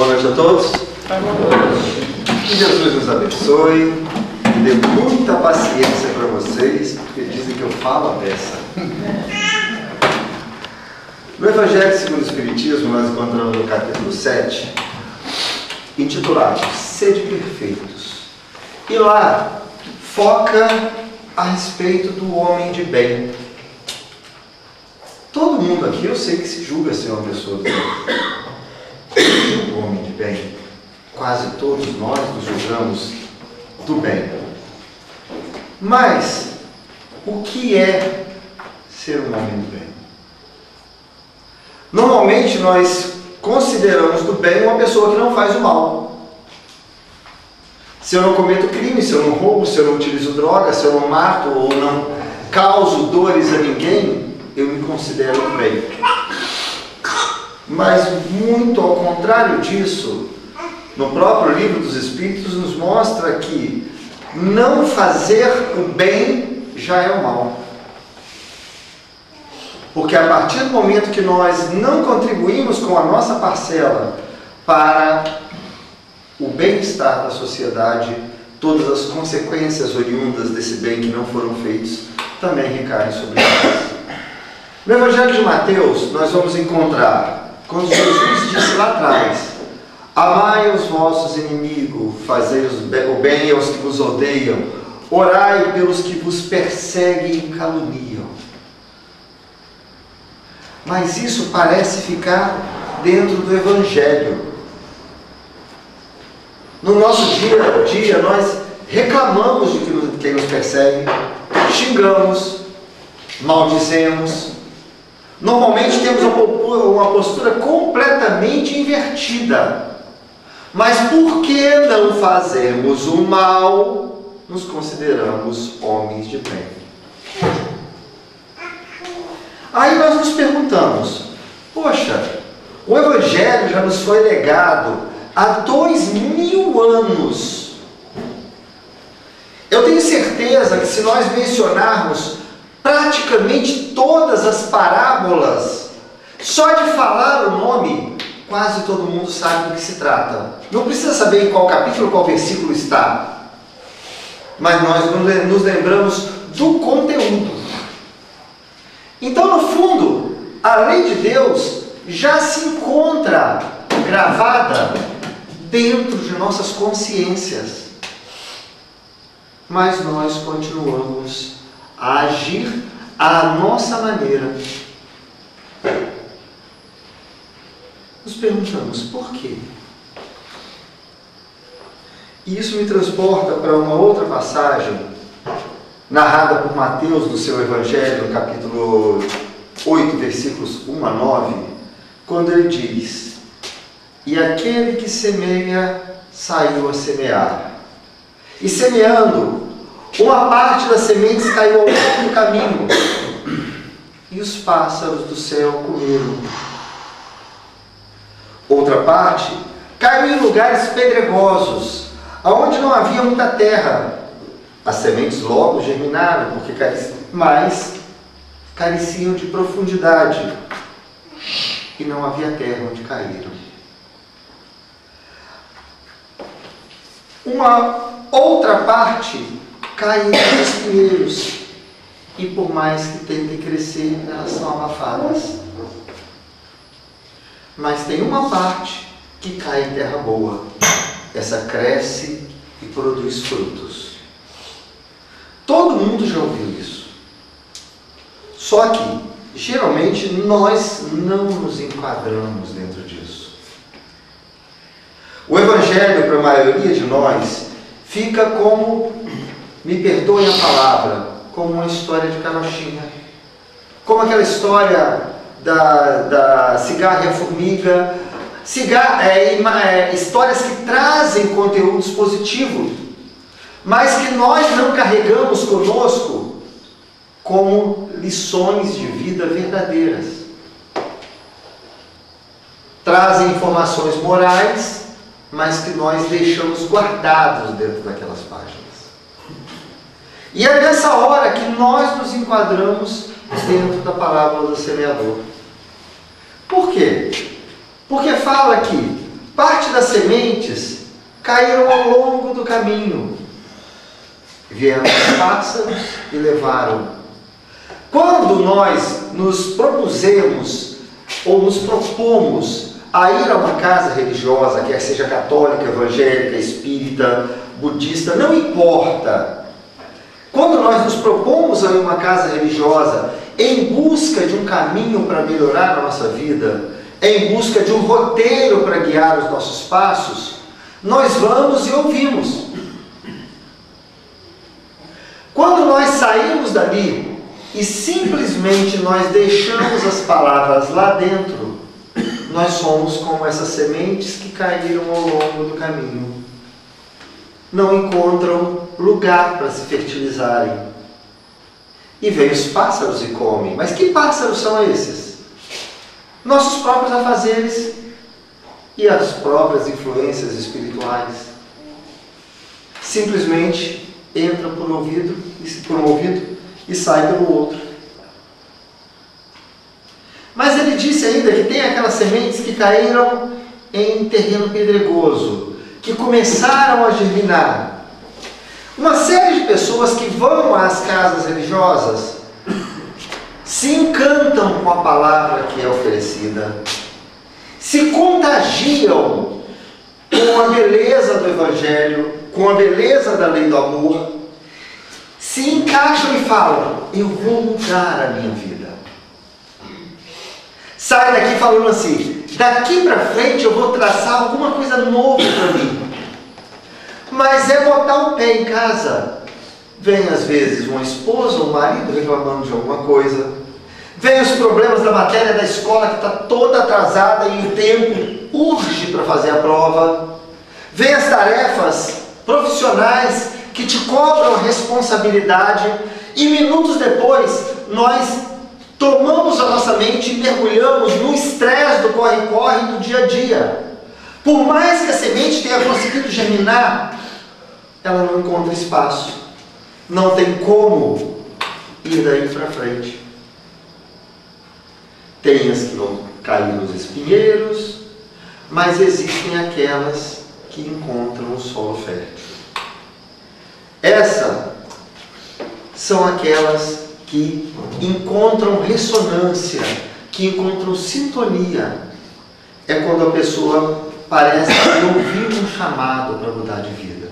Boa noite a todos. Que Jesus nos abençoe e dê muita paciência para vocês, porque dizem que eu falo a beça. No Evangelho segundo o Espiritismo, nós encontramos no capítulo 7, intitulado Sede Perfeitos. E lá foca a respeito do homem de bem. Todo mundo aqui, eu sei que se julga ser uma pessoa do bem. O homem de bem. Quase todos nós nos julgamos do bem. Mas, o que é ser um homem do bem? Normalmente nós consideramos do bem uma pessoa que não faz o mal. Se eu não cometo crime, se eu não roubo, se eu não utilizo droga, se eu não mato ou não causo dores a ninguém, eu me considero do bem. Mas muito ao contrário disso, no próprio Livro dos Espíritos nos mostra que não fazer o bem já é o mal. Porque a partir do momento que nós não contribuímos com a nossa parcela para o bem-estar da sociedade, todas as consequências oriundas desse bem que não foram feitos também recaem sobre nós. No Evangelho de Mateus, nós vamos encontrar, quando Jesus disse lá atrás: amai os vossos inimigos, fazei o bem aos que vos odeiam, orai pelos que vos perseguem e caluniam. Mas isso parece ficar dentro do Evangelho. No nosso dia a dia, nós reclamamos de quem nos persegue, xingamos, maldizemos. Normalmente temos uma postura completamente invertida. Mas por que não fazemos o mal, nos consideramos homens de bem? Aí nós nos perguntamos: poxa, o Evangelho já nos foi legado há 2000 anos. Eu tenho certeza que se nós mencionarmos praticamente todas as parábolas, só de falar o nome, quase todo mundo sabe do que se trata. Não precisa saber em qual capítulo, qual versículo está, mas nós nos lembramos do conteúdo. Então, no fundo, a lei de Deus já se encontra gravada dentro de nossas consciências, mas nós continuamos a agir à nossa maneira. Nos perguntamos por quê? E isso me transporta para uma outra passagem, narrada por Mateus no seu Evangelho, no capítulo 8, versículos 1 a 9, quando ele diz: e aquele que semeia saiu a semear. E semeando, uma parte das sementes caiu ao longo do caminho, e os pássaros do céu comeram. Outra parte caiu em lugares pedregosos, aonde não havia muita terra. As sementes logo germinaram, mas careciam de profundidade, e não havia terra onde caíram. Uma outra parte cai entre os espinheiros, e por mais que tentem crescer, elas são abafadas. Mas tem uma parte que cai em terra boa. Essa cresce e produz frutos. Todo mundo já ouviu isso. Só que, geralmente, nós não nos enquadramos dentro disso. O Evangelho, para a maioria de nós, fica como, me perdoem a palavra, como uma história de carochinha. Como aquela história da cigarra e a formiga. Histórias que trazem conteúdos positivos, mas que nós não carregamos conosco como lições de vida verdadeiras. Trazem informações morais, mas que nós deixamos guardados dentro daquelas páginas. E é nessa hora que nós nos enquadramos dentro da parábola do semeador. Por quê? Porque fala que Parte das sementes caíram ao longo do caminho. Vieram os pássaros e levaram. Quando nós nos propusemos ou nos propomos a ir a uma casa religiosa, quer seja católica, evangélica, espírita, budista, não importa. Quando nós nos propomos a ir a uma casa religiosa em busca de um caminho para melhorar a nossa vida, em busca de um roteiro para guiar os nossos passos, nós vamos e ouvimos. Quando nós saímos dali e simplesmente nós deixamos as palavras lá dentro, nós somos como essas sementes que caíram ao longo do caminho. Não encontram lugar para se fertilizarem. E vêm os pássaros e comem. Mas que pássaros são esses? Nossos próprios afazeres e as próprias influências espirituais. Simplesmente entra por um ouvido e sai pelo outro. Mas ele disse ainda que tem aquelas sementes que caíram em terreno pedregoso, que começaram a germinar. Uma série de pessoas que vão às casas religiosas se encantam com a palavra que é oferecida, se contagiam com a beleza do Evangelho, com a beleza da lei do amor, se encaixam e falam: eu vou mudar a minha vida. Sai daqui falando assim: daqui para frente eu vou traçar alguma coisa nova para mim. Mas é botar o pé em casa. Vem às vezes uma esposa ou um marido reclamando de alguma coisa. Vem os problemas da matéria da escola que está toda atrasada e o tempo urge para fazer a prova. Vem as tarefas profissionais que te cobram responsabilidade e minutos depois nós tomamos a nossa mente e mergulhamos no estresse do corre-corre do dia a dia. Por mais que a semente tenha conseguido germinar, ela não encontra espaço. Não tem como ir daí para frente. Tem as que vão cair nos espinheiros, mas existem aquelas que encontram o solo fértil. Essas são aquelas que encontram ressonância, que encontram sintonia. É quando a pessoa parece ouvir um chamado para mudar de vida.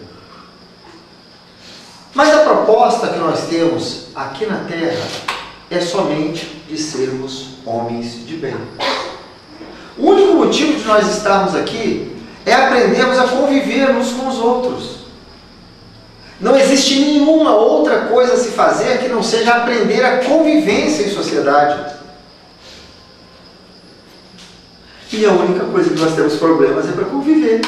Mas a proposta que nós temos aqui na Terra é somente de sermos homens de bem. O único motivo de nós estarmos aqui é aprendermos a conviver uns com os outros. Não existe nenhuma outra coisa a se fazer que não seja aprender a convivência em sociedade. E a única coisa que nós temos problemas é para conviver.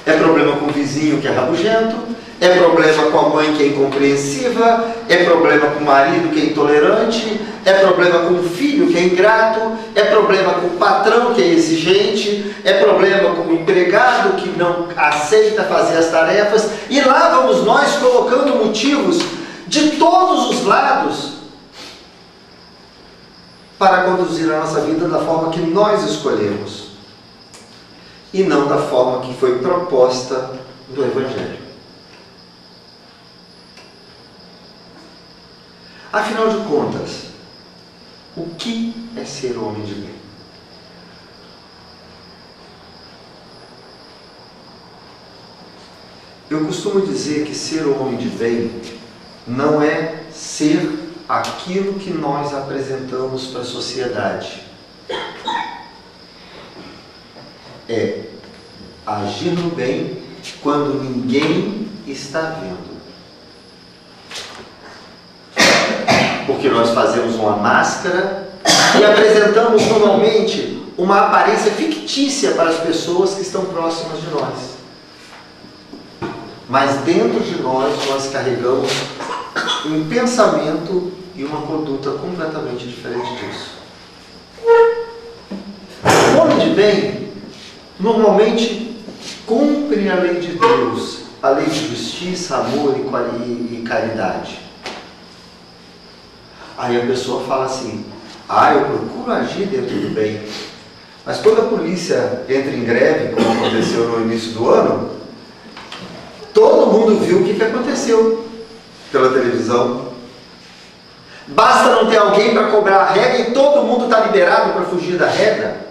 É problema com o vizinho que é rabugento, é problema com a mãe que é incompreensiva, é problema com o marido que é intolerante, é problema com o filho que é ingrato, é problema com o patrão que é exigente, é problema com o empregado que não aceita fazer as tarefas, e lá vamos nós colocando motivos de todos os lados para conduzir a nossa vida da forma que nós escolhemos e não da forma que foi proposta do Evangelho. Afinal de contas, o que é ser homem de bem? Eu costumo dizer que ser homem de bem não é ser aquilo que nós apresentamos para a sociedade. É agir no bem quando ninguém está vendo. Porque nós fazemos uma máscara e apresentamos normalmente uma aparência fictícia para as pessoas que estão próximas de nós. Mas dentro de nós carregamos um pensamento e uma conduta completamente diferente disso. O homem de bem normalmente cumpre a lei de Deus, a lei de justiça, amor e caridade. Aí a pessoa fala assim: eu procuro agir dentro do bem, Mas quando a polícia entra em greve, como aconteceu no início do ano, todo mundo viu o que aconteceu pela televisão. Basta não ter alguém para cobrar a regra e todo mundo está liberado para fugir da regra.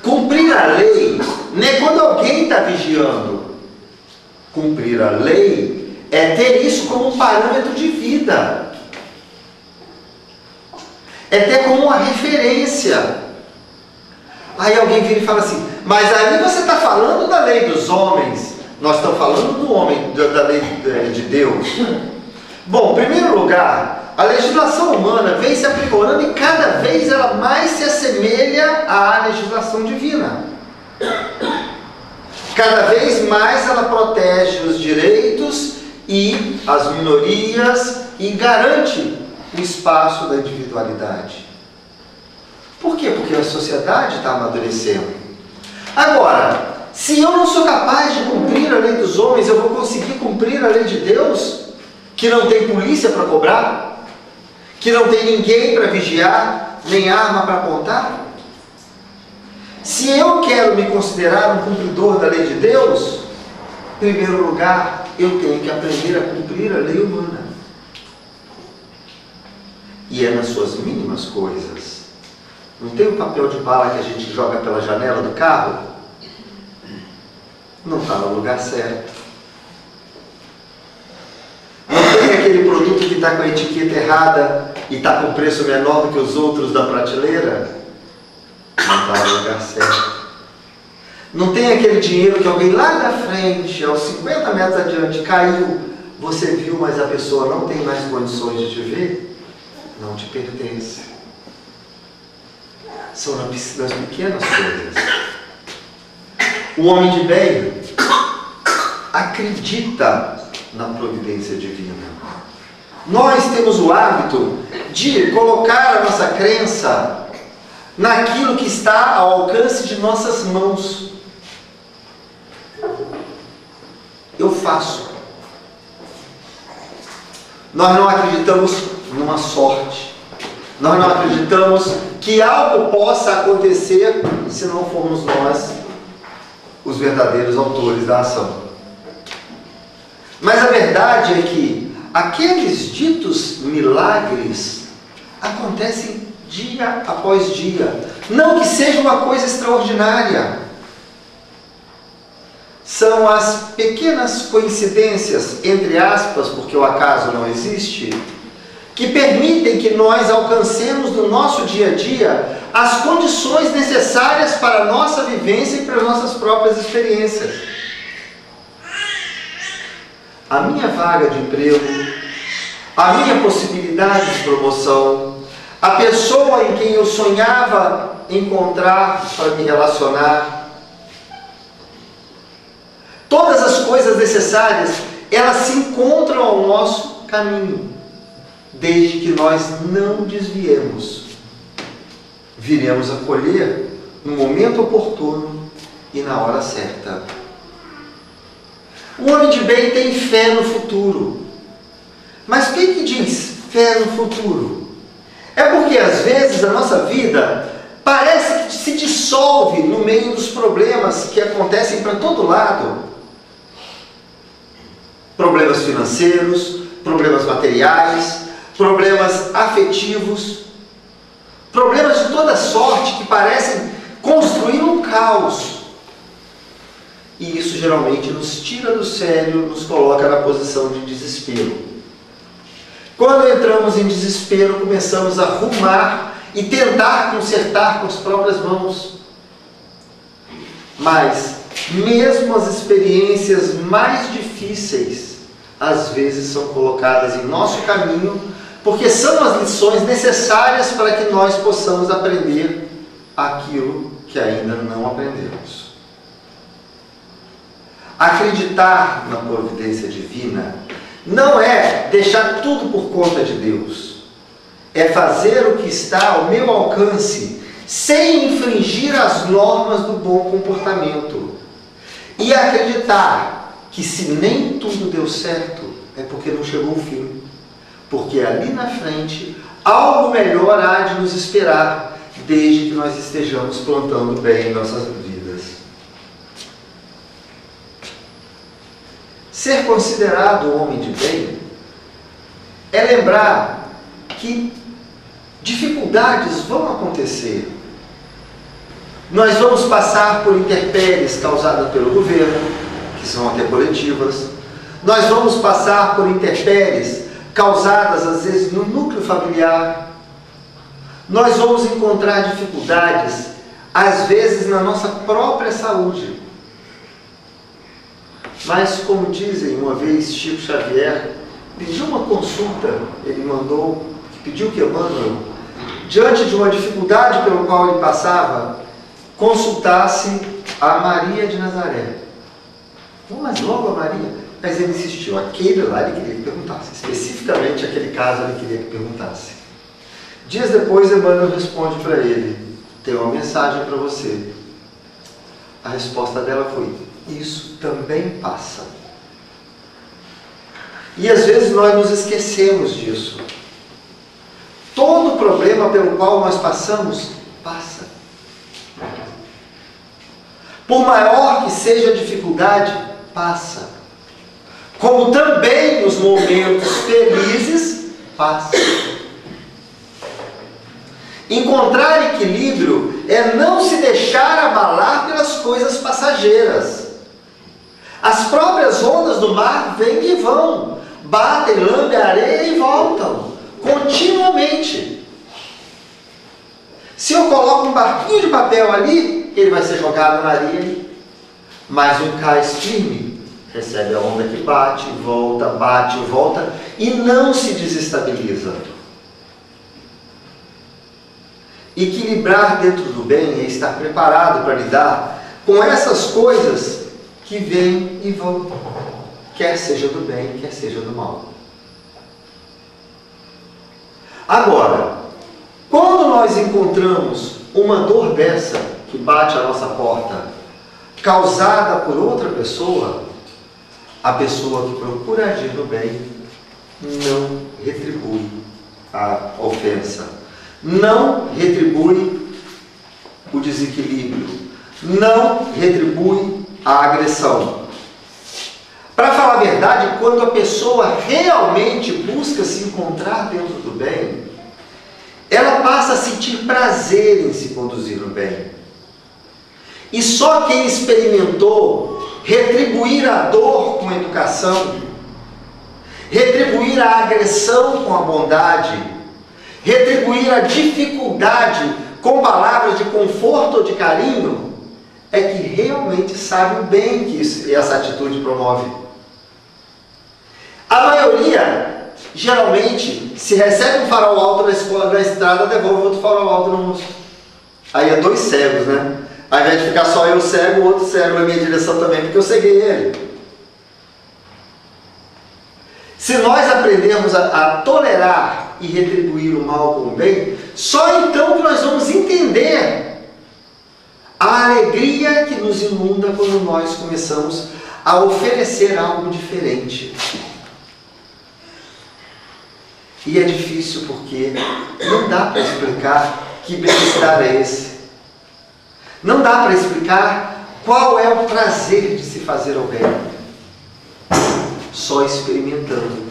Cumprir a lei não é quando alguém está vigiando. Cumprir a lei é ter isso como um parâmetro de vida. É ter como uma referência. Aí alguém vira e fala assim, mas aí você está falando da lei dos homens. Nós estamos falando do homem, da lei de Deus. Bom, em primeiro lugar, a legislação humana vem se aprimorando e cada vez ela mais se assemelha à legislação divina. Cada vez mais ela protege os direitos e as minorias e garante o espaço da individualidade. Por quê? Porque a sociedade está amadurecendo. Agora, se eu não sou capaz de cumprir a lei dos homens, eu vou conseguir cumprir a lei de Deus? Que não tem polícia para cobrar? Que não tem ninguém para vigiar, nem arma para apontar? Se eu quero me considerar um cumpridor da lei de Deus, em primeiro lugar, eu tenho que aprender a cumprir a lei humana. E é nas suas mínimas coisas. Não tem o papel de bala que a gente joga pela janela do carro? Não está no lugar certo. Não tem aquele produto que está com a etiqueta errada e está com preço menor do que os outros da prateleira? Não está no lugar certo. Não tem aquele dinheiro que alguém lá da frente, aos 50 metros adiante, caiu, você viu, mas a pessoa não tem mais condições de te ver? Não te pertence. São nas pequenas coisas. O homem de bem acredita na providência divina. Nós temos o hábito de colocar a nossa crença naquilo que está ao alcance de nossas mãos. Eu faço. Nós não acreditamos numa sorte. Nós não acreditamos que algo possa acontecer se não formos nós os verdadeiros autores da ação. Mas a verdade é que aqueles ditos milagres acontecem dia após dia. Não que seja uma coisa extraordinária. São as pequenas coincidências, entre aspas, porque o acaso não existe, que permitem que nós alcancemos no nosso dia a dia as condições necessárias para a nossa vivência e para as nossas próprias experiências. A minha vaga de emprego, a minha possibilidade de promoção, a pessoa em quem eu sonhava encontrar para me relacionar, todas as coisas necessárias, elas se encontram ao nosso caminho, desde que nós não desviemos. Viremos a colher no momento oportuno e na hora certa. O homem de bem tem fé no futuro. Mas o que diz fé no futuro? É porque às vezes a nossa vida parece que se dissolve no meio dos problemas que acontecem para todo lado. Problemas financeiros, problemas materiais, problemas afetivos, problemas de toda sorte que parecem construir um caos. E isso geralmente nos tira do sério, nos coloca na posição de desespero. Quando entramos em desespero, começamos a arrumar e tentar consertar com as próprias mãos. Mas, mesmo as experiências mais difíceis, às vezes são colocadas em nosso caminho, porque são as lições necessárias para que nós possamos aprender aquilo que ainda não aprendemos. Acreditar na providência divina não é deixar tudo por conta de Deus. É fazer o que está ao meu alcance, sem infringir as normas do bom comportamento. E acreditar que se nem tudo deu certo, é porque não chegou o fim. Porque ali na frente algo melhor há de nos esperar, desde que nós estejamos plantando bem em nossas vidas. Ser considerado homem de bem é lembrar que dificuldades vão acontecer. Nós vamos passar por intempéries causadas pelo governo, que são até coletivas. Nós vamos passar por intempéries causadas, às vezes, no núcleo familiar. Nós vamos encontrar dificuldades, às vezes, na nossa própria saúde. Mas, como dizem uma vez Chico Xavier, pediu uma consulta, pediu que Emmanuel, diante de uma dificuldade pelo qual ele passava, consultasse a Maria de Nazaré. Não, mas logo a Maria. Mas ele insistiu, aquele lá ele queria que perguntasse, especificamente aquele caso ele queria que perguntasse. Dias depois, Emmanuel responde para ele: tenho uma mensagem para você. A resposta dela foi: isso também passa. E às vezes nós nos esquecemos disso. Todo problema pelo qual nós passamos, passa. Por maior que seja a dificuldade, passa. Como também os momentos felizes, passa. Encontrar equilíbrio é não se deixar abalar pelas coisas passageiras. As próprias ondas do mar vêm e vão, batem, lambem a areia e voltam, continuamente. Se eu coloco um barquinho de papel ali, ele vai ser jogado na areia, mas um cais firme recebe a onda que bate e volta, e não se desestabiliza. Equilibrar dentro do bem é estar preparado para lidar com essas coisas que vêm e vão, quer seja do bem, quer seja do mal. Agora, quando nós encontramos uma dor dessa que bate à nossa porta, causada por outra pessoa, a pessoa que procura agir no bem não retribui a ofensa, não retribui o desequilíbrio, não retribui a agressão. Para falar a verdade, quando a pessoa realmente busca se encontrar dentro do bem, ela passa a sentir prazer em se conduzir no bem. E só quem experimentou retribuir a dor com a educação, retribuir a agressão com a bondade, retribuir a dificuldade com palavras de conforto ou de carinho, é que realmente sabe o bem que essa atitude promove. A maioria, geralmente, se recebe um farol alto na estrada, devolve outro farol alto no rosto. Aí é dois cegos, né? Ao invés de ficar só eu cego, o outro cego na minha direção também, porque eu ceguei ele. Se nós aprendermos a tolerar e retribuir o mal com o bem, só então que nós vamos entender a alegria que nos inunda quando nós começamos a oferecer algo diferente. E é difícil porque não dá para explicar que bem-estar é esse. Não dá para explicar qual é o prazer de se fazer o bem. Só experimentando.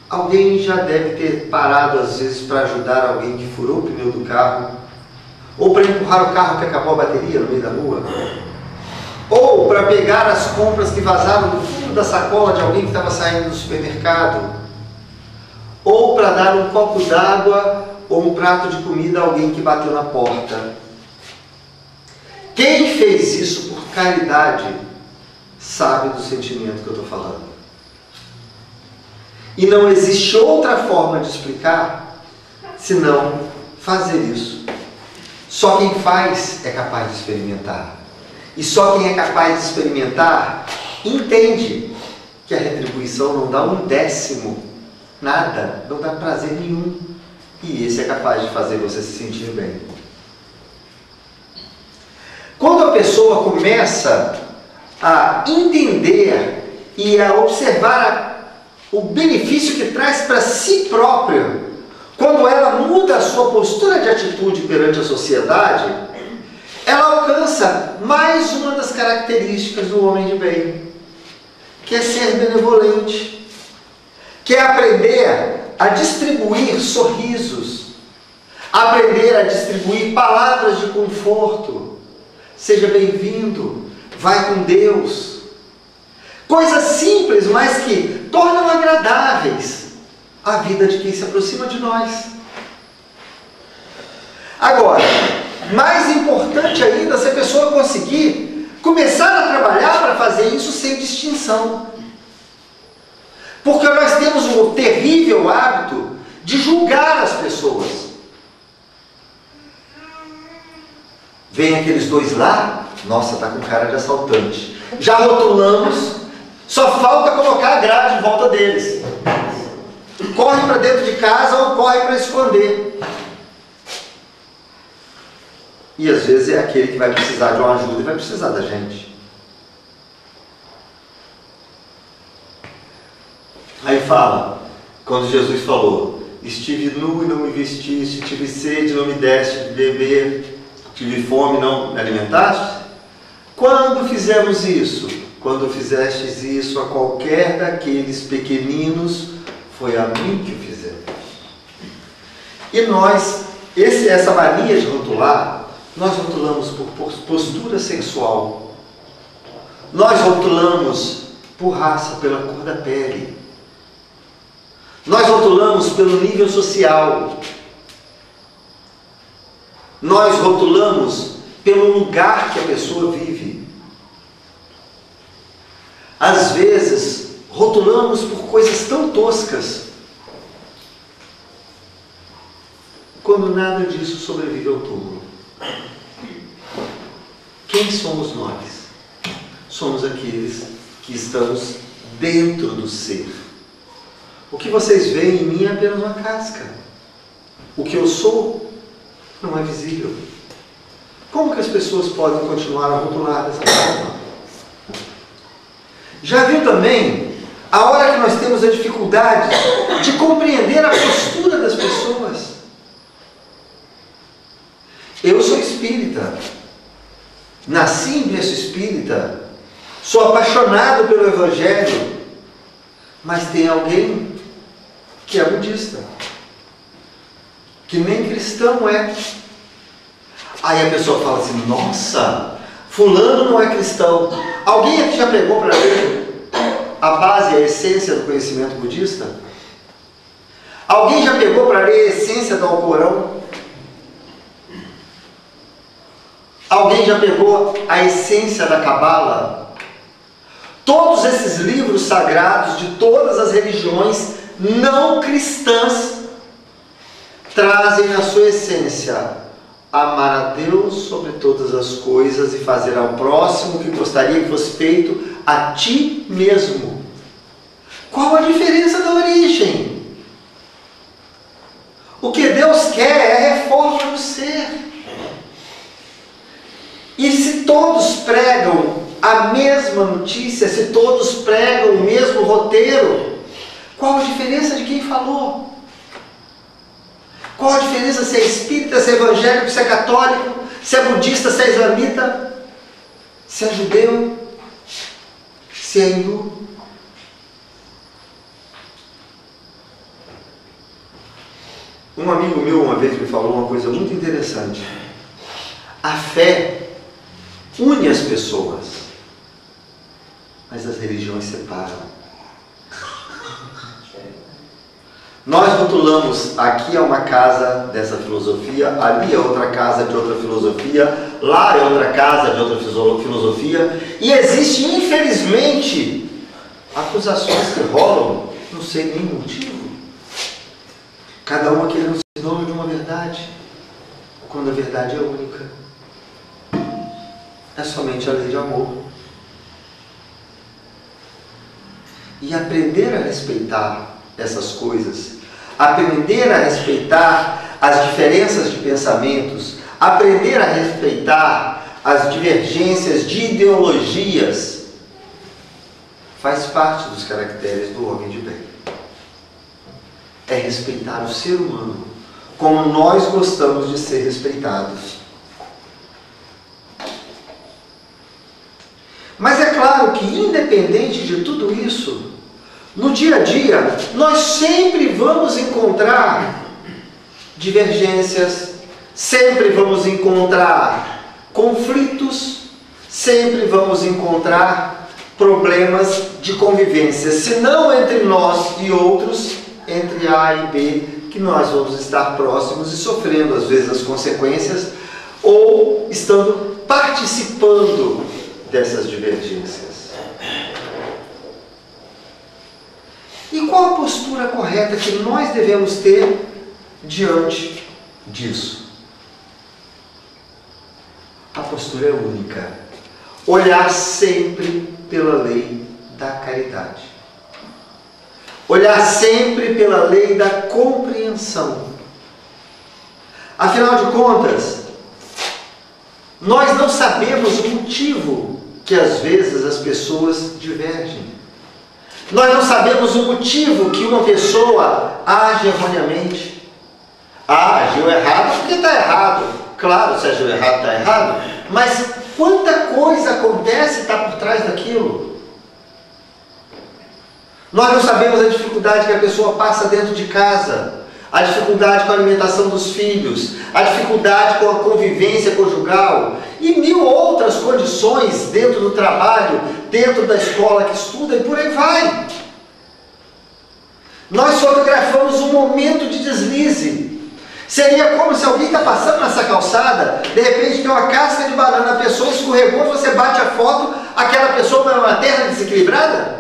Alguém já deve ter parado às vezes para ajudar alguém que furou o pneu do carro, ou para empurrar o carro que acabou a bateria no meio da rua, ou para pegar as compras que vazaram do fundo da sacola de alguém que estava saindo do supermercado, ou para dar um copo d'água ou um prato de comida a alguém que bateu na porta. Quem fez isso por caridade sabe do sentimento que eu estou falando. E não existe outra forma de explicar senão fazer isso. Só quem faz é capaz de experimentar. E só quem é capaz de experimentar entende que a retribuição não dá um décimo, nada, não dá prazer nenhum. E esse é capaz de fazer você se sentir bem. Quando a pessoa começa a entender e a observar o benefício que traz para si própria, quando ela muda a sua postura de atitude perante a sociedade, ela alcança mais uma das características do homem de bem, que é ser benevolente, que é aprender a distribuir sorrisos, aprender a distribuir palavras de conforto. Seja bem-vindo, vai com Deus. Coisas simples, mas que tornam agradáveis a vida de quem se aproxima de nós. Agora, mais importante ainda, se a pessoa conseguir começar a trabalhar para fazer isso sem distinção. Porque nós temos o terrível hábito de julgar as pessoas. Vem aqueles dois lá, nossa, tá com cara de assaltante. Já rotulamos, só falta colocar a grade em volta deles. Corre para dentro de casa ou corre para esconder. E às vezes é aquele que vai precisar de uma ajuda e vai precisar da gente. Aí fala, quando Jesus falou, estive nu e não me vestiste, tive sede e não me deste de beber, tive fome e não me alimentaste? Quando fizemos isso? Quando fizestes isso a qualquer daqueles pequeninos, foi a mim que o fizemos. E nós, essa mania de rotular, nós rotulamos por postura sexual. Nós rotulamos por raça, pela cor da pele. Nós rotulamos pelo nível social. Nós rotulamos pelo lugar que a pessoa vive. Às vezes, rotulamos por coisas tão toscas, quando nada disso sobrevive ao túmulo. Quem somos nós? Somos aqueles que estamos dentro do ser. O que vocês veem em mim é apenas uma casca. O que eu sou não é visível. Como que as pessoas podem continuar a rotular dessa forma? Já viu também a hora que nós temos a dificuldade de compreender a postura das pessoas? Eu sou espírita, nasci em berço espírita, sou apaixonado pelo Evangelho, mas tem alguém que é budista, que nem cristão é. Aí a pessoa fala assim, nossa, fulano não é cristão. Alguém aqui já pegou para ler a base, a essência do conhecimento budista? Alguém já pegou para ler a essência do Alcorão? Alguém já pegou a essência da Cabala? Todos esses livros sagrados de todas as religiões não cristãs trazem na sua essência amar a Deus sobre todas as coisas e fazer ao próximo o que gostaria que fosse feito a ti mesmo. Qual a diferença da origem? O que Deus quer é a reforma do ser. E se todos pregam a mesma notícia, se todos pregam o mesmo roteiro, qual a diferença de quem falou? Qual a diferença se é espírita, se é evangélico, se é católico, se é budista, se é islamita, se é judeu, se é hindu? Um amigo meu uma vez me falou uma coisa muito interessante. A fé une as pessoas, mas as religiões separam. Nós rotulamos, aqui é uma casa dessa filosofia, ali é outra casa de outra filosofia, lá é outra casa de outra filosofia, e existe, infelizmente, acusações que rolam, não sei nem o motivo. Cada uma querendo ser dono de uma verdade, quando a verdade é única. É somente a lei de amor. E aprender a respeitar essas coisas, aprender a respeitar as diferenças de pensamentos, aprender a respeitar as divergências de ideologias, faz parte dos caracteres do homem de bem. é respeitar o ser humano como nós gostamos de ser respeitados. Mas é claro que, independente de tudo isso, no dia a dia, nós sempre vamos encontrar divergências, sempre vamos encontrar conflitos, sempre vamos encontrar problemas de convivência, se não entre nós e outros, entre A e B, que nós vamos estar próximos e sofrendo às vezes as consequências, ou estando participando dessas divergências. E qual a postura correta que nós devemos ter diante disso? A postura é única. Olhar sempre pela lei da caridade. Olhar sempre pela lei da compreensão. Afinal de contas, nós não sabemos o motivo que às vezes as pessoas divergem. Nós não sabemos o motivo que uma pessoa age erroneamente. Agiu errado porque está errado. Claro, se agiu errado, está errado. Mas quanta coisa acontece e está por trás daquilo. Nós não sabemos a dificuldade que a pessoa passa dentro de casa, a dificuldade com a alimentação dos filhos, a dificuldade com a convivência conjugal e mil outras condições dentro do trabalho, dentro da escola que estuda e por aí vai. Nós fotografamos um momento de deslize. Seria como se alguém está passando nessa calçada, de repente tem uma casca de banana, a pessoa escorregou, você bate a foto, aquela pessoa vai numa terra desequilibrada?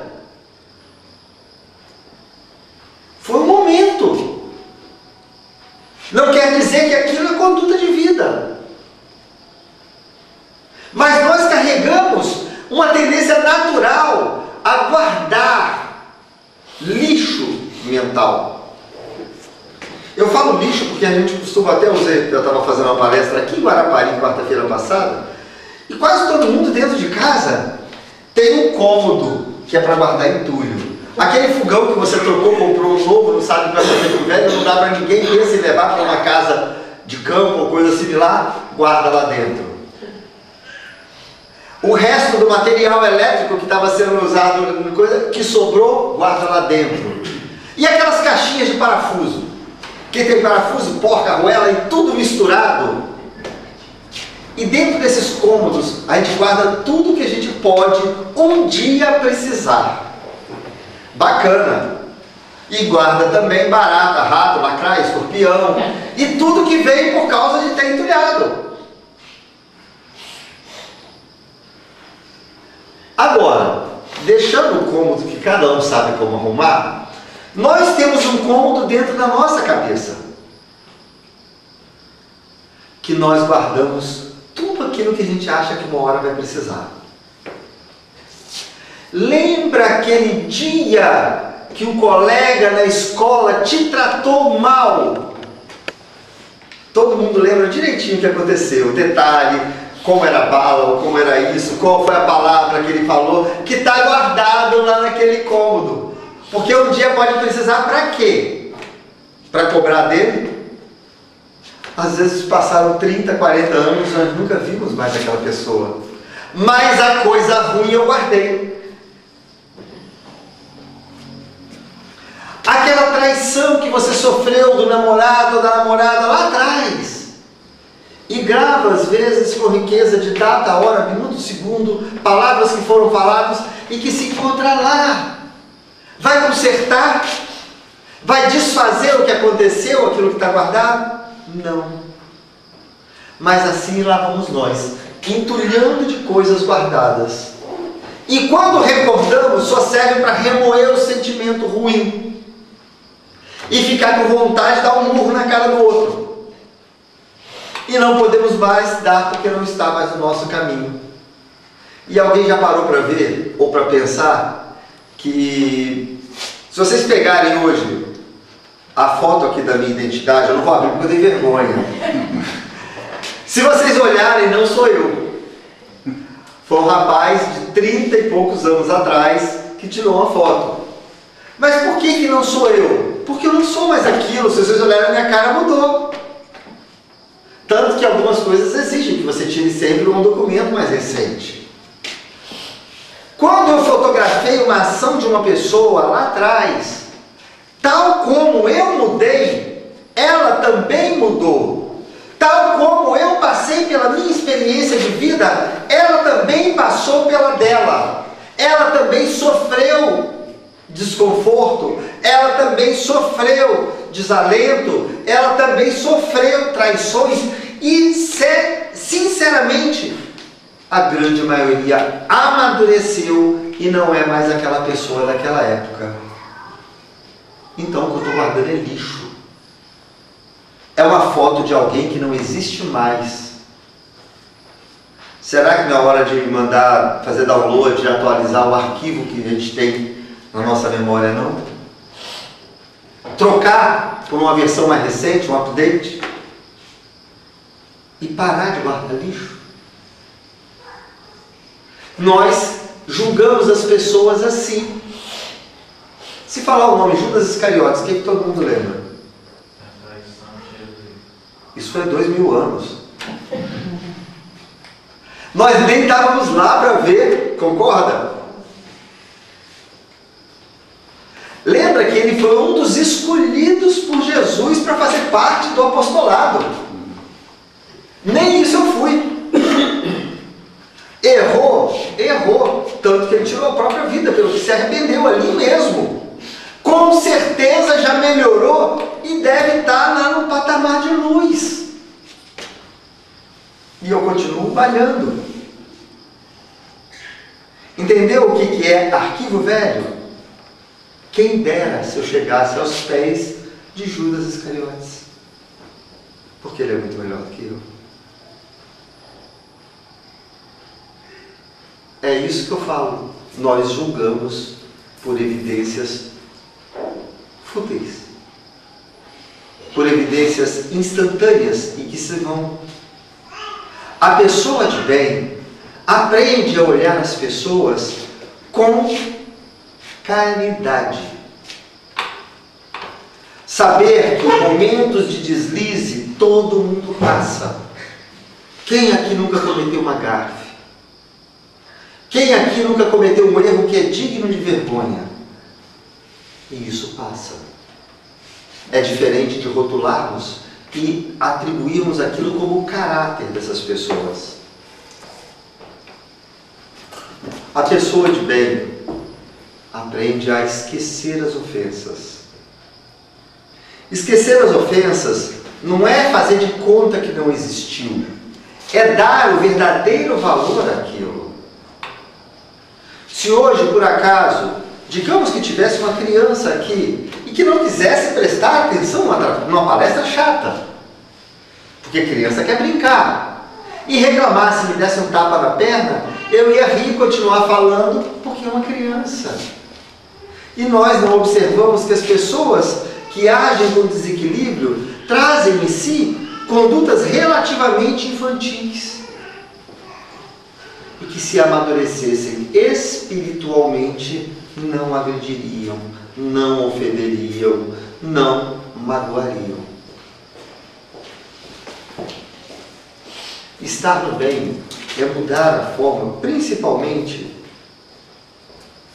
Foi um momento. Não quer dizer que aquilo é conduta de vida. Mas nós carregamos uma tendência natural a guardar lixo mental. Eu falo lixo porque a gente costuma até usar, eu estava fazendo uma palestra aqui em Guarapari, quarta-feira passada, e quase todo mundo dentro de casa tem um cômodo que é para guardar entulho. Aquele fogão que você trocou, comprou um novo, não sabe para fazer com o velho, não dá para ninguém, pensa em levar para uma casa de campo ou coisa similar, guarda lá dentro. O resto do material elétrico que estava sendo usado, coisa que sobrou, guarda lá dentro. E aquelas caixinhas de parafuso, que tem parafuso, porca, arruela e tudo misturado. E dentro desses cômodos, a gente guarda tudo que a gente pode um dia precisar. Bacana. E guarda também barata, rato, lacraia, escorpião e tudo que veio por causa de ter entulhado. Agora, deixando o cômodo que cada um sabe como arrumar, nós temos um cômodo dentro da nossa cabeça, que nós guardamos tudo aquilo que a gente acha que uma hora vai precisar. Lembra aquele dia que um colega na escola te tratou mal? Todo mundo lembra direitinho o que aconteceu, o detalhe, como era a bala, ou como era isso, qual foi a palavra que ele falou, que está guardado lá naquele cômodo. Porque um dia pode precisar para quê? Para cobrar dele? Às vezes passaram 30, 40 anos, nós nunca vimos mais aquela pessoa. Mas a coisa ruim eu guardei. Aquela traição que você sofreu do namorado ou da namorada lá atrás. E grava às vezes com riqueza de data, hora, minuto, segundo, palavras que foram faladas e que se encontra lá. Vai consertar? Vai desfazer o que aconteceu, aquilo que está guardado? Não. Mas assim lá vamos nós, entulhando de coisas guardadas. E quando recordamos, só serve para remoer o sentimento ruim. E ficar com vontade de dar um murro na cara do outro. E não podemos mais dar porque não está mais no nosso caminho. E alguém já parou para ver, ou para pensar, que se vocês pegarem hoje a foto aqui da minha identidade, eu não vou abrir porque eu tenho vergonha. Se vocês olharem, não sou eu. Foi um rapaz de 30 e poucos anos atrás que tirou uma foto. Mas por que não sou eu? Porque eu não sou mais aquilo. Se vocês olharem, a minha cara mudou. Tanto que algumas coisas exigem que você tire sempre um documento mais recente. Quando eu fotografei uma ação de uma pessoa lá atrás, tal como eu mudei, ela também mudou. Tal como eu passei pela minha experiência de vida, ela também passou pela dela. Ela também sofreu desconforto, ela também sofreu desalento, ela também sofreu traições e, sinceramente, a grande maioria amadureceu e não é mais aquela pessoa daquela época. Então o que eu estou guardando é lixo. É uma foto de alguém que não existe mais. Será que não é hora de mandar fazer download, de atualizar o arquivo que a gente tem na nossa memória, não? Trocar por uma versão mais recente, um update? E parar de guardar lixo? Nós julgamos as pessoas assim. Se falar o nome Judas Iscariotes, o que todo mundo lembra? Isso foi 2000 anos. Nós nem estávamos lá para ver, concorda? Lembra que ele foi um dos escolhidos por Jesus para fazer parte do apostolado. Nem isso eu fui. Errou, tanto que ele tirou a própria vida, pelo que se arrependeu ali mesmo. Com certeza já melhorou e deve estar lá no patamar de luz. E eu continuo falhando. Entendeu o que é arquivo velho? Quem dera se eu chegasse aos pés de Judas Iscariotes. Porque ele é muito melhor do que eu. É isso que eu falo. Nós julgamos por evidências fúteis. Por evidências instantâneas e que se vão. A pessoa de bem aprende a olhar as pessoas com caridade. Saber que momentos de deslize todo mundo passa. Quem aqui nunca cometeu uma gafe? Quem aqui nunca cometeu um erro que é digno de vergonha? E isso passa. É diferente de rotularmos e atribuirmos aquilo como o caráter dessas pessoas. A pessoa de bem aprende a esquecer as ofensas. Esquecer as ofensas não é fazer de conta que não existiu. É dar o verdadeiro valor àquilo. Se hoje, por acaso, digamos que tivesse uma criança aqui e que não quisesse prestar atenção numa palestra chata, porque criança quer brincar, e reclamasse, me desse um tapa na perna, eu ia rir e continuar falando, porque é uma criança. E nós não observamos que as pessoas que agem com desequilíbrio trazem em si condutas relativamente infantis. E que se amadurecessem espiritualmente, não agrediriam, não ofenderiam, não magoariam. Estar no bem é mudar a forma, principalmente,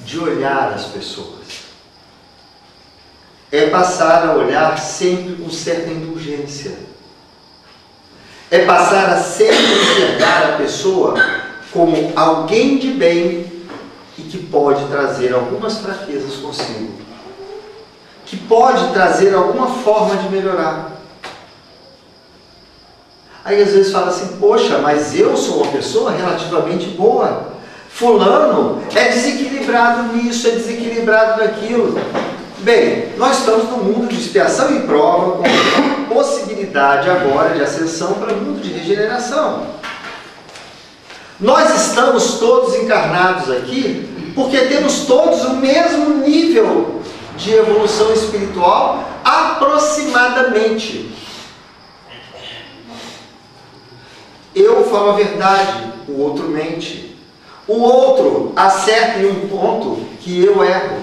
de olhar as pessoas. É passar a olhar sempre com certa indulgência. É passar a sempre enxergar a pessoa como alguém de bem e que pode trazer algumas fraquezas consigo. Que pode trazer alguma forma de melhorar. Aí às vezes fala assim, poxa, mas eu sou uma pessoa relativamente boa. Fulano é desequilibrado nisso, é desequilibrado naquilo. Bem, nós estamos no mundo de expiação e prova, com possibilidade agora de ascensão para o mundo de regeneração. Nós estamos todos encarnados aqui porque temos todos o mesmo nível de evolução espiritual, aproximadamente. Eu falo a verdade, o outro mente. O outro acerta em um ponto que eu erro.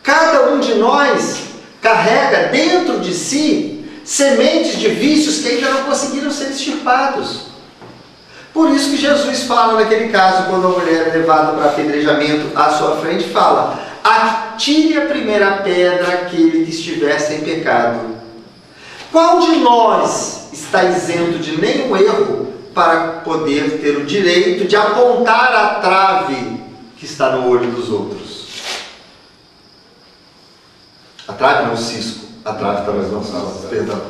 Cada um de nós carrega dentro de si sementes de vícios que ainda não conseguiram ser extirpados. Por isso que Jesus fala naquele caso, quando a mulher é levada para apedrejamento à sua frente, fala: atire a primeira pedra aquele que estiver sem pecado. Qual de nós está isento de nenhum erro para poder ter o direito de apontar a trave que está no olho dos outros? A trave não, o cisco. A trave está nas nossas costas, perdão.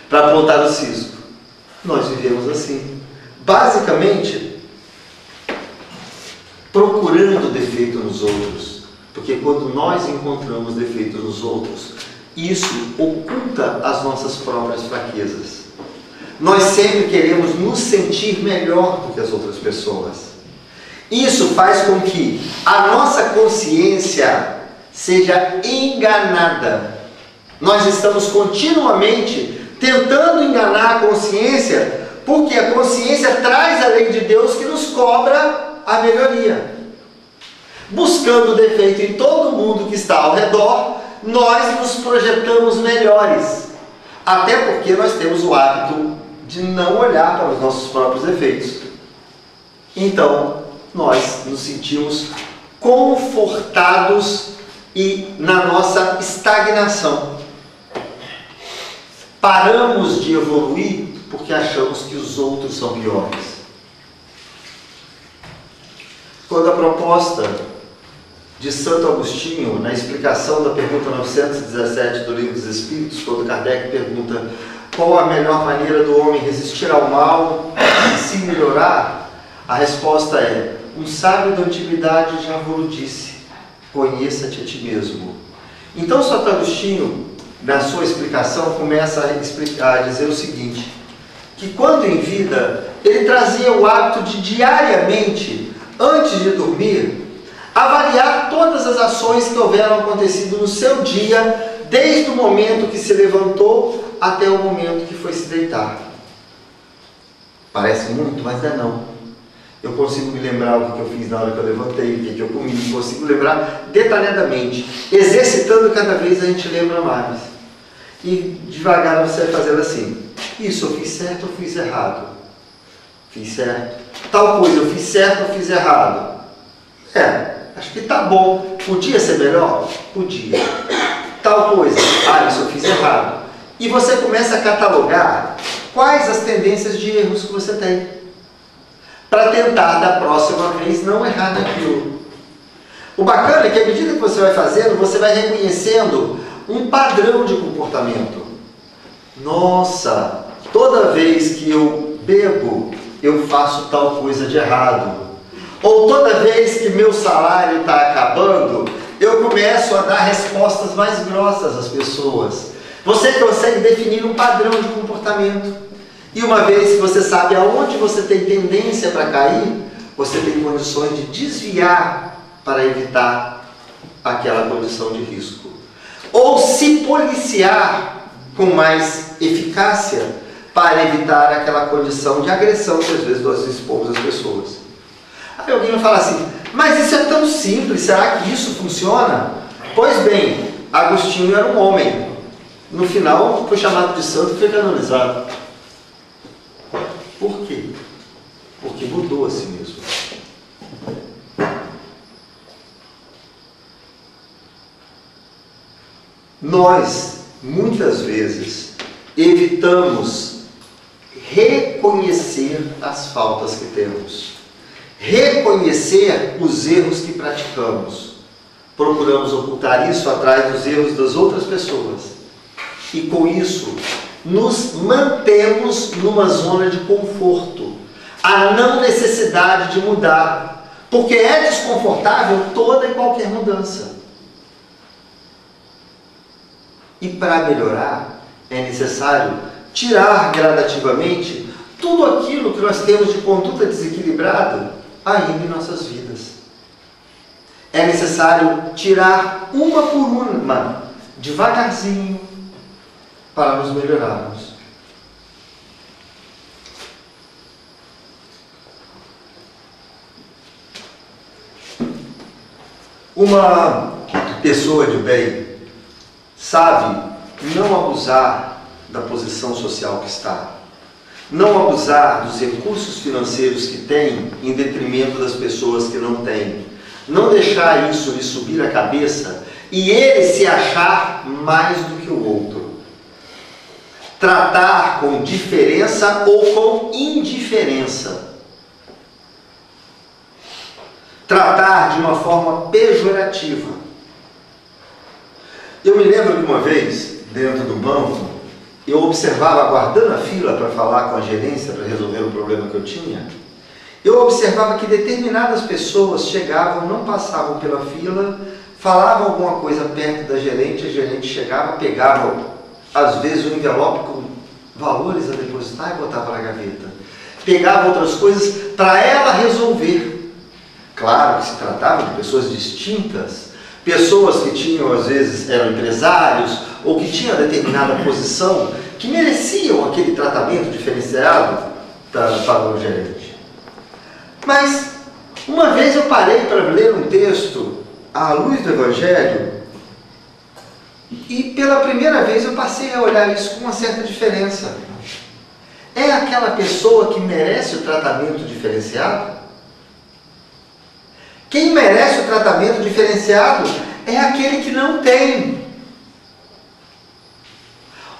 Para apontar o cisco. Nós vivemos assim. Basicamente, procurando defeito nos outros. Porque quando nós encontramos defeito nos outros, isso oculta as nossas próprias fraquezas. Nós sempre queremos nos sentir melhor do que as outras pessoas. Isso faz com que a nossa consciência seja enganada. Nós estamos continuamente tentando enganar a consciência, porque a consciência traz a lei de Deus que nos cobra a melhoria. Buscando o defeito em todo mundo que está ao redor, nós nos projetamos melhores. Até porque nós temos o hábito de não olhar para os nossos próprios defeitos. Então, nós nos sentimos confortados e na nossa estagnação. Paramos de evoluir porque achamos que os outros são piores. Quando a proposta de Santo Agostinho, na explicação da pergunta 917 do Livro dos Espíritos, quando Kardec pergunta qual a melhor maneira do homem resistir ao mal e se melhorar, a resposta é: um sábio da antiguidade já vos disse, conheça-te a ti mesmo. Então Santo Agostinho, na sua explicação, começa a dizer o seguinte, que quando em vida, ele trazia o hábito de diariamente, antes de dormir, avaliar todas as ações que houveram acontecido no seu dia, desde o momento que se levantou até o momento que foi se deitar. Parece muito, mas não é não. Eu consigo me lembrar o que eu fiz na hora que eu levantei, o que eu comi, consigo lembrar detalhadamente. Exercitando cada vez a gente lembra mais. E devagar você vai fazendo assim: isso eu fiz certo ou fiz errado? Fiz certo. Tal coisa eu fiz certo ou fiz errado? Acho que tá bom. Podia ser melhor? Podia. Tal coisa, isso eu fiz errado. E você começa a catalogar quais as tendências de erros que você tem, para tentar da próxima vez não errar naquilo. O bacana é que à medida que você vai fazendo, você vai reconhecendo um padrão de comportamento. Nossa, toda vez que eu bebo, eu faço tal coisa de errado. Ou toda vez que meu salário está acabando, eu começo a dar respostas mais grossas às pessoas. Você consegue definir um padrão de comportamento. E uma vez que você sabe aonde você tem tendência para cair, você tem condições de desviar para evitar aquela condição de risco. Ou se policiar com mais eficácia para evitar aquela condição de agressão que às vezes nós expomos às pessoas. Aí alguém vai falar assim: mas isso é tão simples, será que isso funciona? Pois bem, Agostinho era um homem. No final foi chamado de santo e foi canonizado. Por quê? Porque mudou a si mesmo. Nós, muitas vezes, evitamos reconhecer as faltas que temos, reconhecer os erros que praticamos. Procuramos ocultar isso atrás dos erros das outras pessoas. E com isso, nos mantemos numa zona de conforto, a não necessidade de mudar, porque é desconfortável toda e qualquer mudança. E para melhorar, é necessário tirar gradativamente tudo aquilo que nós temos de conduta desequilibrada ainda em nossas vidas. É necessário tirar uma por uma, devagarzinho, para nos melhorarmos. Uma pessoa de bem sabe não abusar da posição social que está, não abusar dos recursos financeiros que tem em detrimento das pessoas que não têm, não deixar isso lhe subir a cabeça e ele se achar mais do que o outro. Tratar com diferença ou com indiferença. Tratar de uma forma pejorativa. Eu me lembro de uma vez, dentro do banco, eu observava, aguardando a fila para falar com a gerência, para resolver o problema que eu tinha, eu observava que determinadas pessoas chegavam, não passavam pela fila, falavam alguma coisa perto da gerente, a gerente chegava, pegava, às vezes, o envelope com valores a depositar e botava na gaveta. Pegava outras coisas para ela resolver. Claro que se tratava de pessoas distintas, pessoas que tinham, às vezes, eram empresários, ou que tinham determinada posição, que mereciam aquele tratamento diferenciado para o gerente. Mas, uma vez eu parei para ler um texto à luz do Evangelho, e pela primeira vez eu passei a olhar isso com uma certa diferença. É aquela pessoa que merece o tratamento diferenciado? Quem merece o tratamento diferenciado é aquele que não tem.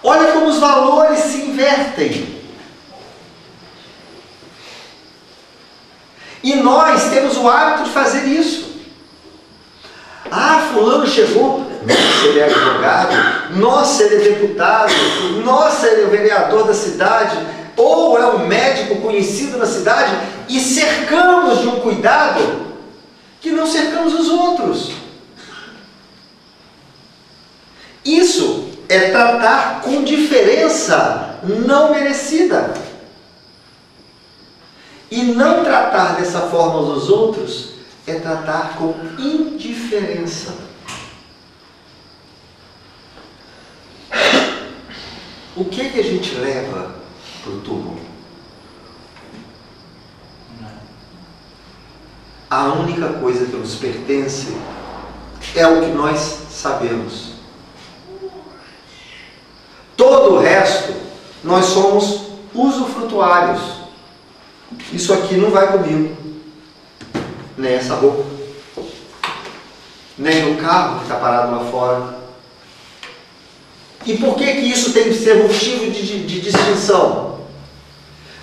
Olha como os valores se invertem. E nós temos o hábito de fazer isso. Ah, fulano chegou, nossa, ele é advogado, nossa, ele é deputado, nossa, ele é o vereador da cidade, ou é um médico conhecido na cidade, e cercamos de um cuidado que não cercamos os outros. Isso é tratar com diferença não merecida. E não tratar dessa forma os outros é tratar com indiferença. O que a gente leva para o túmulo? A única coisa que nos pertence é o que nós sabemos. Todo o resto, nós somos usufrutuários. Isso aqui não vai comigo. Nem essa roupa. Nem no carro que está parado lá fora. E por que isso tem que ser motivo de distinção?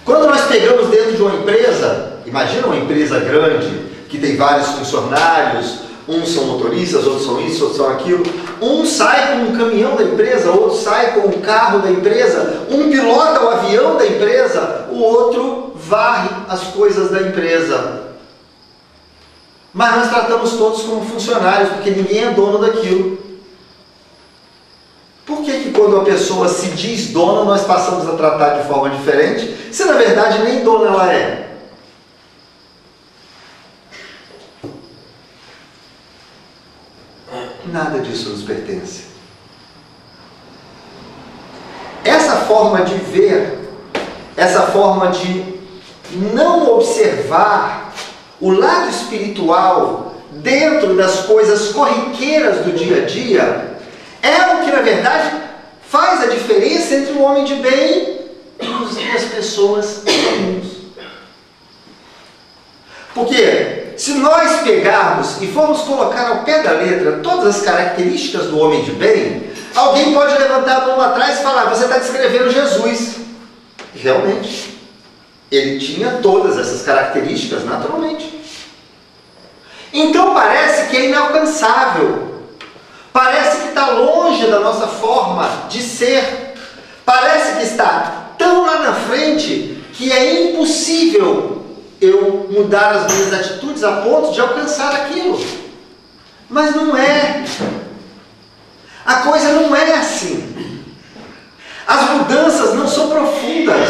Quando nós pegamos dentro de uma empresa, imagina uma empresa grande, que tem vários funcionários, uns são motoristas, outros são isso, outros são aquilo. Um sai com um caminhão da empresa, outro sai com um carro da empresa, um pilota o avião da empresa, o outro varre as coisas da empresa. Mas nós tratamos todos como funcionários, porque ninguém é dono daquilo. Por que quando a pessoa se diz dona, nós passamos a tratar de forma diferente, se na verdade nem dona ela é? Nada disso nos pertence. Essa forma de ver, essa forma de não observar o lado espiritual dentro das coisas corriqueiras do dia a dia, é o que na verdade faz a diferença entre o homem de bem e as pessoas comuns. Porque se nós pegarmos e formos colocar ao pé da letra todas as características do homem de bem, alguém pode levantar a mão lá atrás e falar: você está descrevendo Jesus. Realmente, ele tinha todas essas características naturalmente. Então parece que é inalcançável. Parece que está longe da nossa forma de ser. Parece que está tão lá na frente que é impossível eu mudar as minhas atitudes a ponto de alcançar aquilo. Mas não é. A coisa não é assim. As mudanças não são profundas.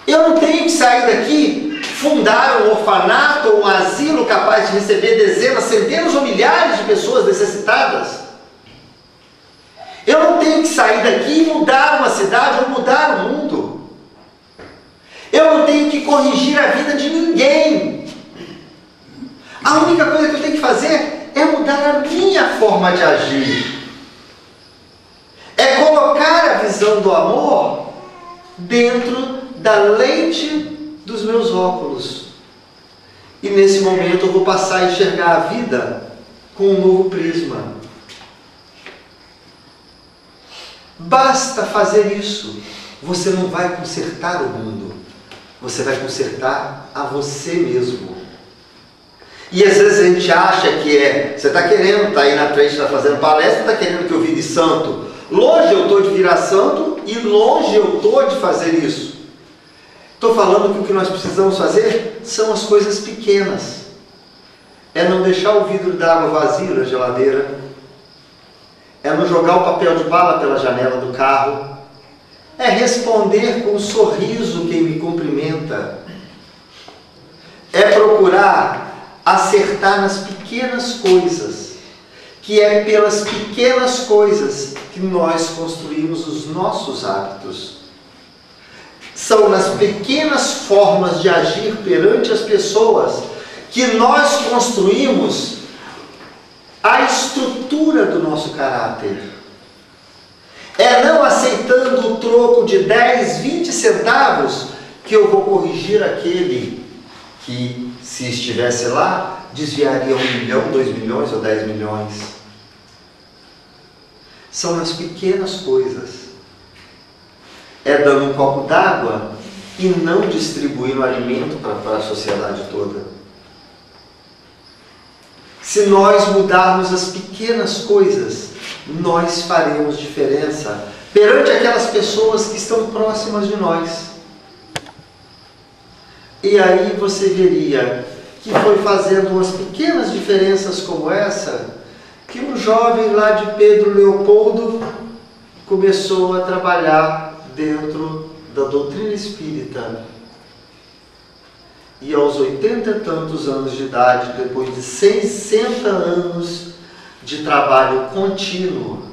Eu não tenho que sair daqui, fundar um orfanato ou um asilo capaz de receber dezenas, centenas ou milhares de pessoas necessitadas. Eu não tenho que sair daqui e mudar uma cidade ou mudar o mundo. Eu não tenho que corrigir a vida de ninguém. A única coisa que eu tenho que fazer é mudar a minha forma de agir. visão do amor dentro da lente dos meus óculos. E nesse momento eu vou passar a enxergar a vida com um novo prisma. Basta fazer isso. Você não vai consertar o mundo. Você vai consertar a você mesmo. E às vezes a gente acha que você está querendo, está aí na frente, está fazendo palestra, está querendo que eu vire santo. Longe eu estou de virar santo e longe eu estou de fazer isso. Estou falando que o que nós precisamos fazer são as coisas pequenas. É não deixar o vidro d'água vazio na geladeira. É não jogar o papel de bala pela janela do carro. É responder com um sorriso quem me cumprimenta. É procurar acertar nas pequenas coisas, que é pelas pequenas coisas que nós construímos os nossos hábitos. São nas pequenas formas de agir perante as pessoas que nós construímos a estrutura do nosso caráter. É não aceitando o troco de 10, 20 centavos que eu vou corrigir aquele que, se estivesse lá, desviaria 1 milhão, 2 milhões ou 10 milhões. São nas pequenas coisas. É dando um copo d'água e não distribuindo alimento para a sociedade toda. Se nós mudarmos as pequenas coisas, nós faremos diferença perante aquelas pessoas que estão próximas de nós. E aí você veria que foi fazendo umas pequenas diferenças como essa, que um jovem lá de Pedro Leopoldo começou a trabalhar dentro da doutrina espírita. E aos 80 e tantos anos de idade, depois de 60 anos de trabalho contínuo,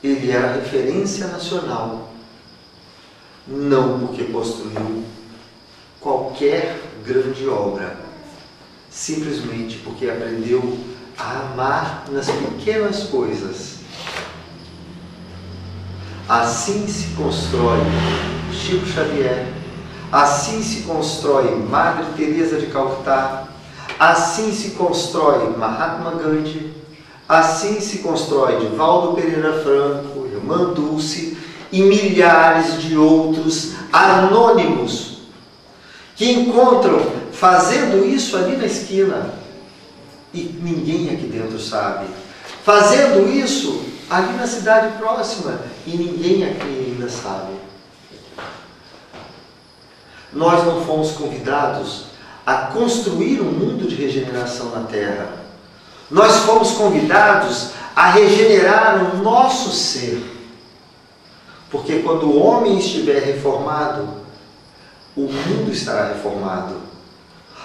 ele era referência nacional. Não porque construiu qualquer grande obra, simplesmente porque aprendeu a amar nas pequenas coisas. Assim se constrói Chico Xavier, assim se constrói Madre Teresa de Calcutá, assim se constrói Mahatma Gandhi, assim se constrói Divaldo Pereira Franco, Irmã Dulce e milhares de outros anônimos que encontram fazendo isso ali na esquina e ninguém aqui dentro sabe, fazendo isso ali na cidade próxima e ninguém aqui ainda sabe. Nós não fomos convidados a construir um mundo de regeneração na Terra. Nós fomos convidados a regenerar o nosso ser. Porque quando o homem estiver reformado, o mundo estará reformado.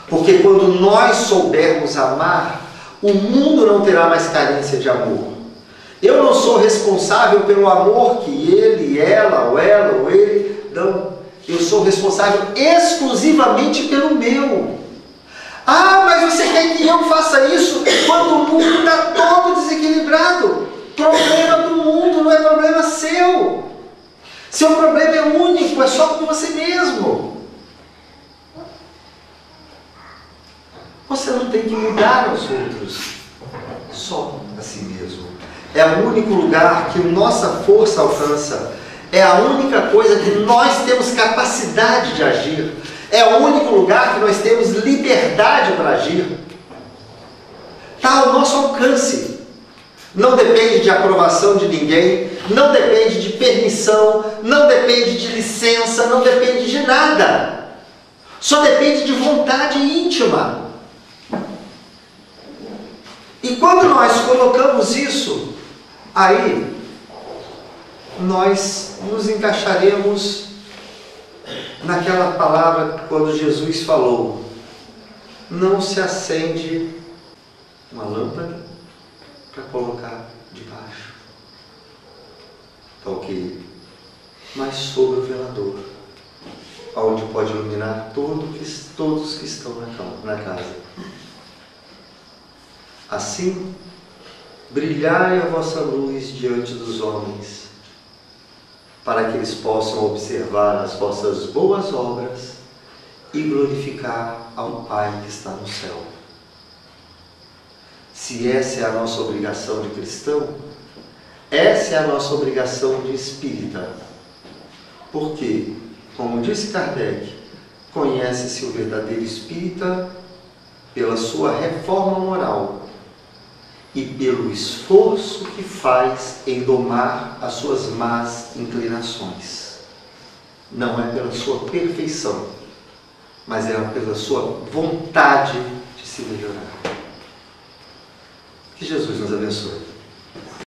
Porque quando nós soubermos amar, o mundo não terá mais carência de amor. Eu não sou responsável pelo amor que ele, ela ou ele dão. Eu sou responsável exclusivamente pelo meu. Ah, mas você quer que eu faça isso quando o mundo está todo desequilibrado? Problema do mundo, não é problema seu. Seu problema é único, é só com você mesmo. Você não tem que mudar os outros, só a si mesmo. É o único lugar que nossa força alcança. É a única coisa que nós temos capacidade de agir. É o único lugar que nós temos liberdade para agir. Está ao nosso alcance. Não depende de aprovação de ninguém, não depende de permissão, não depende de licença, não depende de nada. Só depende de vontade íntima. E quando nós colocamos isso, aí nós nos encaixaremos naquela palavra quando Jesus falou: não se acende uma lâmpada para colocar debaixo, ok, mas sobre o velador, onde pode iluminar todos que estão na casa. Assim, brilhai a vossa luz diante dos homens, para que eles possam observar as vossas boas obras e glorificar ao Pai que está no céu. Se essa é a nossa obrigação de cristão, essa é a nossa obrigação de espírita. Porque, como disse Kardec, conhece-se o verdadeiro espírita pela sua reforma moral e pelo esforço que faz em domar as suas más inclinações. Não é pela sua perfeição, mas é pela sua vontade de se melhorar. Que Jesus nos abençoe.